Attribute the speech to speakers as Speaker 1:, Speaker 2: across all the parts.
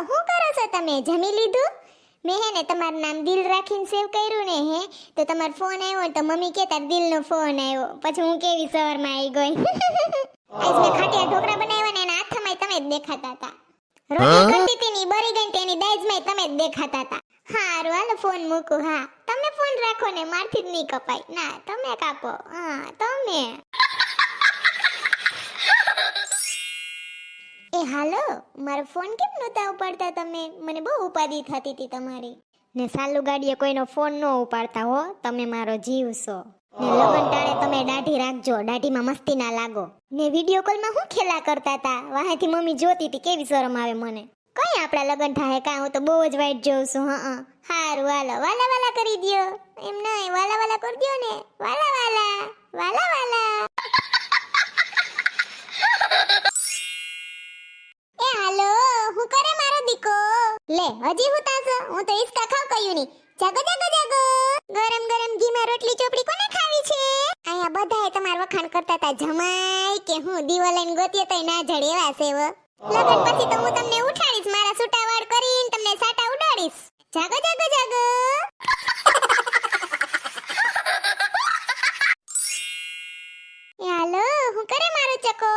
Speaker 1: શું કરો છો તમે? જમી લીધું? મેં હે ને તમારું નામ દિલ રાખીને સેવ કર્યું ને હે, તો તમારો ફોન આવ્યો તો મમ્મી કે તાર દિલનો ફોન આવ્યો. પછી હું કેવી સવારમાં આવી ગઈ. આજ મેં ખાટિયા ઢોકળા બનાવ્યા ને એના હાથમાં તમે જ દેખાતા હતા. રોટલી કરતી હતી ની બરી ગઈ તેની દાઈજમાં તમે જ દેખાતા હતા. હારું હાલો ફોન મૂકું. હા તમે ફોન રાખો ને, મારથી જ નહીં કપાય. ના તમે કાપો. હા તમે. એ હાલો, મારો ફોન કેમ નહોતા ઉપાડતા તમે? મને બહુ ઉપાધી થતી હતી તમારી. ને સાલુ ગાડીએ કોઈનો ફોન ન ઉપાડતા હો, તમે મારો જીવ છો. ને લગન ટાણે તમે દાઢી રાખજો, દાઢીમાં મસ્તી ના લાગો. ને વિડિયો કોલમાં હું ખેલા કરતા હતા, વાહેથી મમ્મી જોતી હતી, કેવી શરમ આવે મને. કઈ આપણા લગન થાય કાં? હું તો બહુ જ વાઈટ જોઉં છું. હારું હાલો, વાલા વાલા કરી દ્યો. એમ નહીં, વાલા વાલા કરી દ્યો ને. વાલા વાલા વાલા વાલા. એ હાલો, હું કરે મારો દીકો? લે હજી હું તાસો? હું તો ઈસકા ખાવ કયું ની. જાગો જાગો જાગો. ગરમ ગરમ ઘીમાં રોટલી ચોપડી કોને ખાવી છે? આયા બધાએ તમાર વખાણ કરતા હતા, જમાઈ કે હું દીવો લઈને ગોતીએ તોય ના જડે એવા છે વ. લગન પછી તો હું તમને ઉઠાડીશ, મારા સૂટા વાળ કરીને તમને સાટા ઉડાડીશ. જાગો જાગો જાગો. એ હાલો, હું કરે મારો ચકો?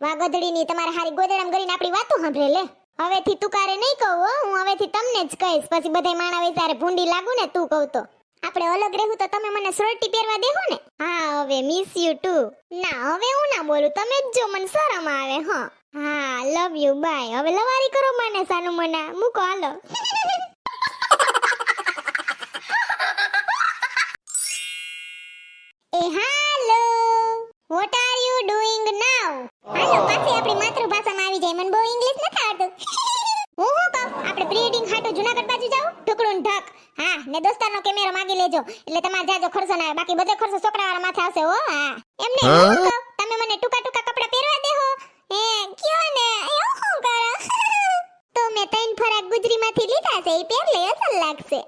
Speaker 1: વાગોદડીની તમારે હારી ગોદડામ કરીને આપણી વાતો સાંભળે લે. હવેથી તુકારે નહીં કહું હો, હું હવેથી તમને જ કહીશ. પછી બધાય માણા વિચારે ભૂંડી લાગુ ને તું કહું તો. આપણે અલગ રહેવું તો તમે મને સોરટી પહેરવા દેહો ને. હા હવે મિસ યુ ટુ. ના હવે હું ના બોલું, તમે જ જો, મને શરમ આવે. હા લવ યુ બાય. હવે લવારી કરો મને સાનુ મના, મૂકો હાલો. એ હાલો, વોટ આર યુ ડુઈંગ નાઉ? હાલો પાછી આપણી માતૃભાષામાં આવી જાય. મને બહુ ઇંગ્લિશ નથી આવડતું. હું કહું, આપણે પ્રી વેડિંગ હાટુ જુનાગઢ બાજુ જાવ, ઢોકળું ઢક. હા ને દોસ્તારનો કેમેરો માંગી લેજો, એટલે તમારે જાજો ખર્ચો ના આવે. બાકી બધો ખર્ચો છોકરાવાળા માથે આવશે હો. હા એમને હું કહું, તમે મને ટૂંકા ટૂંકા કપડા પહેરવા દેહો. હે કયો ને એવું શું કરો? તો મેં 3 ફરાક ગુજરીમાંથી લીધા છે, એ પહેર લે, અસલ લાગશે.